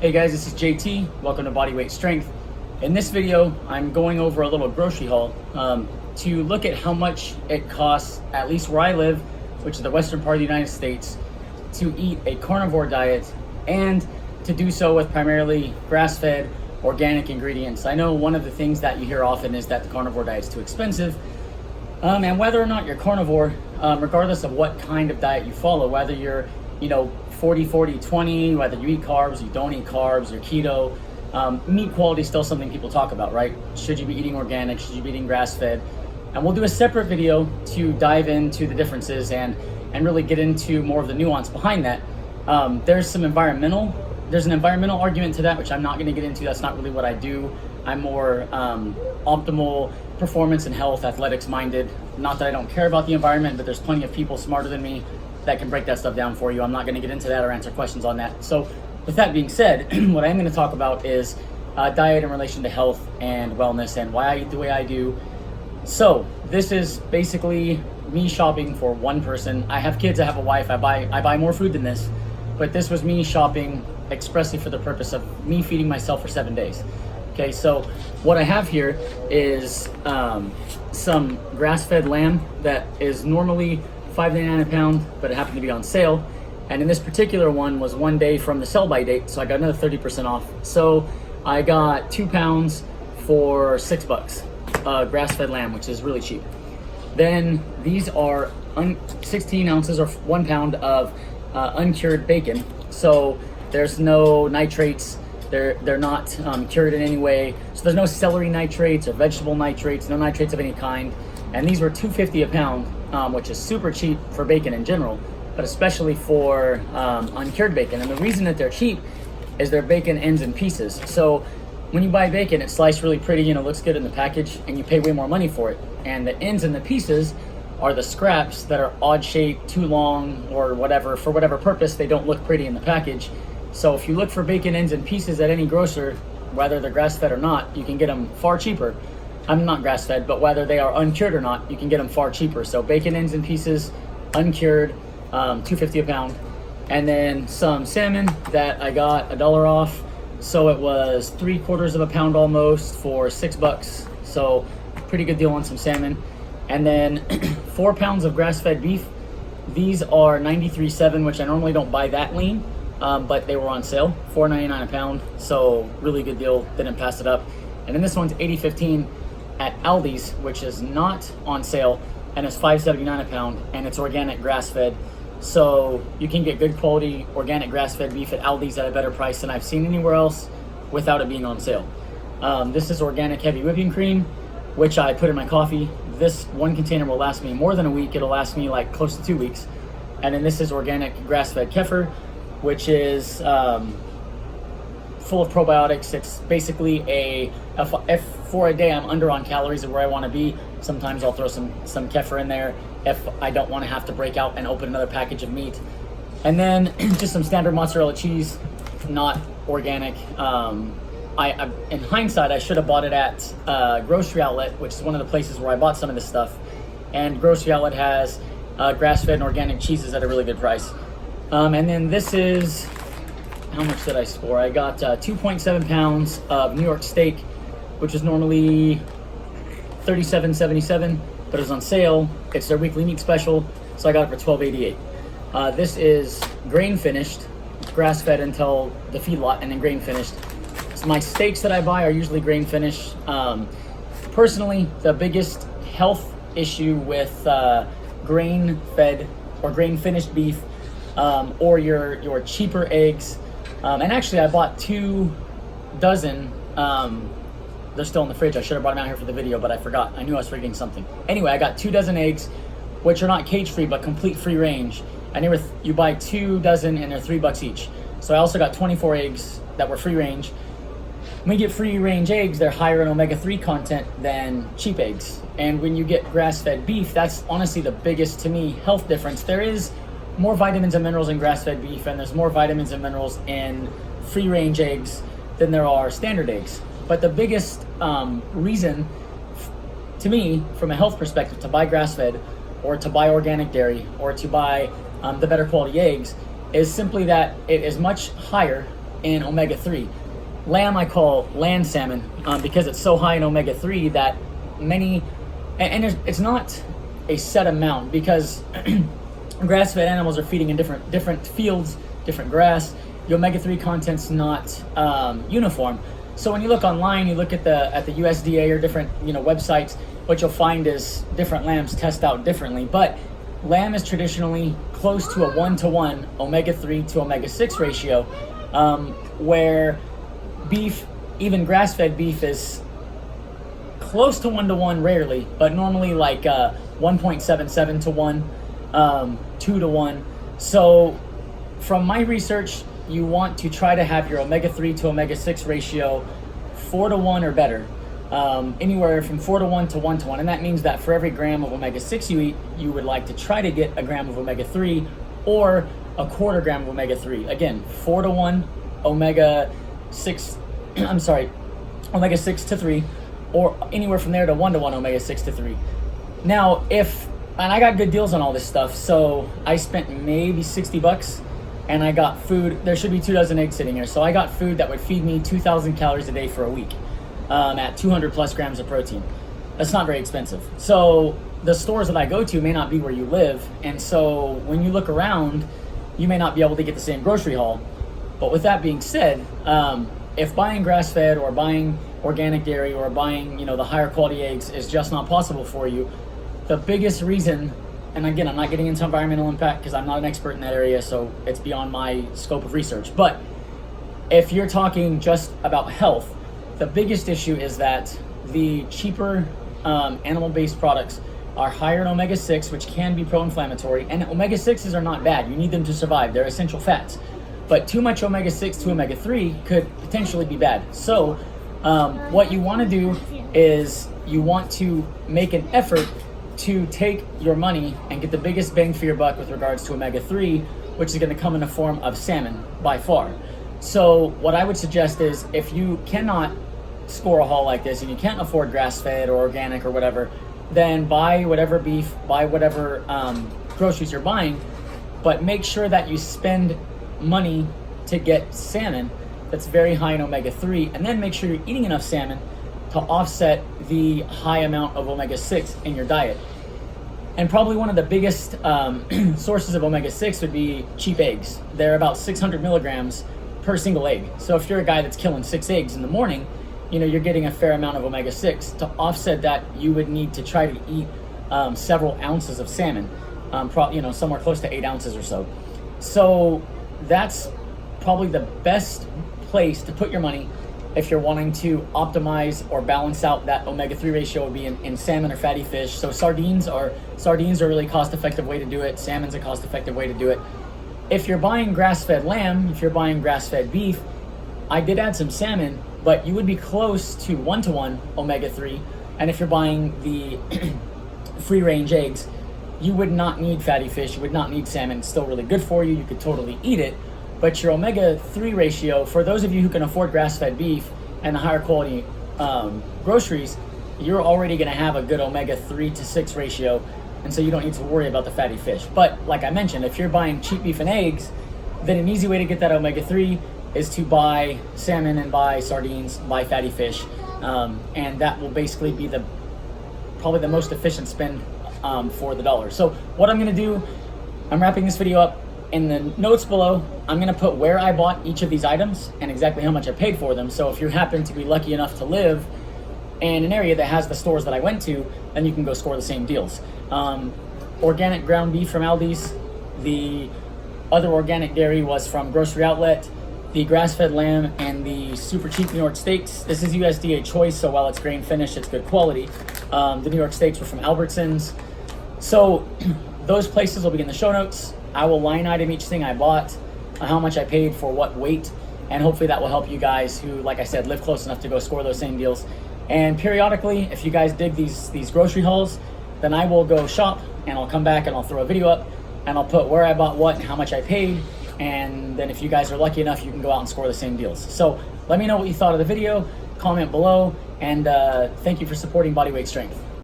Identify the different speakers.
Speaker 1: Hey guys, this is JT. Welcome to Bodyweight Strength. In this video, I'm going over a little grocery haul to look at how much it costs, at least where I live, which is the western part of the United States, to eat a carnivore diet and to do so with primarily grass-fed organic ingredients. I know one of the things that you hear often is that the carnivore diet is too expensive. And whether or not you're carnivore, regardless of what kind of diet you follow, whether you're 40-40-20, whether you eat carbs, you don't eat carbs, you're keto, meat quality is still something people talk about, right? Should you be eating organic? Should you be eating grass-fed? And we'll do a separate video to dive into the differences and really get into more of the nuance behind that. There's an environmental argument to that, which I'm not going to get into. That's not really what I do. I'm more optimal performance and health, athletics minded. Not that I don't care about the environment, but there's plenty of people smarter than me that can break that stuff down for you. I'm not going to get into that or answer questions on that. So with that being said, what I'm going to talk about is diet in relation to health and wellness and why I eat the way I do. So this is basically me shopping for one person. I have kids, I have a wife, I buy more food than this, but this was me shopping expressly for the purpose of me feeding myself for 7 days. Okay, so what I have here is some grass-fed lamb that is normally $5.99 a pound, but it happened to be on sale. And in this particular one was 1 day from the sell by date, so I got another 30% off. So I got 2 pounds for $6, grass-fed lamb, which is really cheap. Then these are 16 ounces or 1 pound of uncured bacon. So there's no nitrates. They're not cured in any way. So there's no celery nitrates or vegetable nitrates, no nitrates of any kind. And these were $2.50 a pound, which is super cheap for bacon in general, but especially for uncured bacon. And the reason that they're cheap is their bacon ends in pieces. So when you buy bacon, it's sliced really pretty and it looks good in the package, and you pay way more money for it. And the ends and the pieces are the scraps that are odd shaped, too long, or whatever, for whatever purpose, they don't look pretty in the package. So if you look for bacon ends and pieces at any grocer, whether they're grass-fed or not, you can get them far cheaper. I'm not grass-fed, but whether they are uncured or not, you can get them far cheaper. So bacon ends and pieces, uncured, $2.50 a pound. And then some salmon that I got $1 off. So it was 3/4 of a pound almost for $6. So pretty good deal on some salmon. And then 4 pounds of grass-fed beef. These are 93.7, which I normally don't buy that lean, but they were on sale, $4.99 a pound. So really good deal, didn't pass it up. And then this one's 80.15 at Aldis, which is not on sale, and it's $5.79 a pound, and it's organic grass-fed. So you can get good quality organic grass-fed beef at Aldis at a better price than I've seen anywhere else without it being on sale. This is organic heavy whipping cream, which I put in my coffee. This one container will last me more than a week. It'll last me like close to 2 weeks. And then this is organic grass-fed kefir, which is full of probiotics. It's basically if for a day I'm under on calories of where I want to be, sometimes I'll throw some kefir in there if I don't want to have to break out and open another package of meat. And then just some standard mozzarella cheese, not organic. In hindsight, I should have bought it at Grocery Outlet, which is one of the places where I bought some of this stuff. And Grocery Outlet has grass-fed and organic cheeses at a really good price. And then this is, how much did I score? I got 2.7 pounds of New York steak, which is normally $37.77, but it's on sale. It's their weekly meat special, so I got it for $12.88. This is grain finished, grass-fed until the feedlot, and then grain finished. So my steaks that I buy are usually grain finished. Personally, the biggest health issue with grain-fed or grain-finished beef, or your cheaper eggs. And actually, I bought 2 dozen. They're still in the fridge. I should have brought them out here for the video, but I forgot. I knew I was forgetting something. Anyway, I got 2 dozen eggs, which are not cage-free, but complete free range. And you buy 2 dozen, and they're $3 each. So I also got 24 eggs that were free range. When you get free range eggs, they're higher in omega-3 content than cheap eggs. And when you get grass-fed beef, that's honestly the biggest, to me, health difference. There is more vitamins and minerals in grass-fed beef, and there's more vitamins and minerals in free-range eggs than there are standard eggs. But the biggest reason, to me, from a health perspective, to buy grass-fed or to buy organic dairy or to buy the better quality eggs is simply that it is much higher in omega-3. Lamb I call land salmon because it's so high in omega-3 that many, and it's not a set amount, because grass-fed animals are feeding in different fields, different grass. The omega-3 content's not uniform. So when you look online, you look at the USDA or different websites, what you'll find is different lambs test out differently. But lamb is traditionally close to a 1-to-1 omega-3 to omega-6 ratio, where beef, even grass-fed beef, is close to 1-to-1 rarely, but normally like 1.77 to 1, 2 to 1. So from my research, you want to try to have your omega-3 to omega-6 ratio 4 to 1 or better, anywhere from 4 to 1 to 1 to 1. And that means that for every gram of omega-6 you eat, you would like to try to get a gram of omega-3 or a quarter gram of omega-3. Again, 4 to 1 omega-6, omega-6 to 3, or anywhere from there to 1-to-1 omega-6 to 3. Now, and I got good deals on all this stuff, so I spent maybe $60 and I got food. There should be 2 dozen eggs sitting here. So I got food that would feed me 2,000 calories a day for a week at 200 plus grams of protein. That's not very expensive. So the stores that I go to may not be where you live. And so when you look around, you may not be able to get the same grocery haul. But with that being said, if buying grass-fed or buying organic dairy or buying, the higher quality eggs is just not possible for you, the biggest reason, and again, I'm not getting into environmental impact because I'm not an expert in that area, so it's beyond my scope of research. But if you're talking just about health, the biggest issue is that the cheaper animal-based products are higher in omega-6, which can be pro-inflammatory, and omega-6s are not bad. You need them to survive. They're essential fats. But too much omega-6 to omega-3 could potentially be bad. So what you want to do is you want to make an effort to take your money and get the biggest bang for your buck with regards to omega-3, which is going to come in the form of salmon by far. So what I would suggest is, if you cannot score a haul like this and you can't afford grass-fed or organic or whatever, then buy whatever beef, buy whatever groceries you're buying, but make sure that you spend money to get salmon that's very high in omega-3, and then make sure you're eating enough salmon to offset the high amount of omega-6 in your diet. And probably one of the biggest sources of omega-6 would be cheap eggs. They're about 600 milligrams per single egg. So if you're a guy that's killing 6 eggs in the morning, you're getting a fair amount of omega-6. To offset that, you would need to try to eat several ounces of salmon, somewhere close to 8 ounces or so. So that's probably the best place to put your money if you're wanting to optimize or balance out that omega-3 ratio, would be in salmon or fatty fish. So sardines are a really cost-effective way to do it. Salmon's a cost-effective way to do it. If you're buying grass-fed lamb, if you're buying grass-fed beef, I did add some salmon, but you would be close to 1-to-1 omega-3. And if you're buying the free-range eggs, you would not need fatty fish, you would not need salmon. It's still really good for you. You could totally eat it. But your omega-3 ratio, for those of you who can afford grass-fed beef and the higher quality groceries, you're already going to have a good omega-3 to 6 ratio, and so you don't need to worry about the fatty fish. But like I mentioned, if you're buying cheap beef and eggs, then an easy way to get that omega-3 is to buy salmon and buy sardines, buy fatty fish, and that will basically be probably the most efficient spend for the dollar. So what I'm going to do, I'm wrapping this video up. In the notes below, I'm going to put where I bought each of these items and exactly how much I paid for them. So if you happen to be lucky enough to live in an area that has the stores that I went to, then you can go score the same deals. Organic ground beef from Aldis. The other organic dairy was from Grocery Outlet. The grass-fed lamb and the super cheap New York steaks. This is USDA Choice, so while it's grain finished, it's good quality. The New York steaks were from Albertsons. So those places will be in the show notes. I will line item each thing I bought, how much I paid for what weight, and hopefully that will help you guys who, like I said, live close enough to go score those same deals. And periodically, if you guys dig these grocery hauls, then I will go shop and I'll come back and I'll throw a video up and I'll put where I bought what and how much I paid. And then if you guys are lucky enough, you can go out and score the same deals. So let me know what you thought of the video, comment below, and thank you for supporting Bodyweight Strength.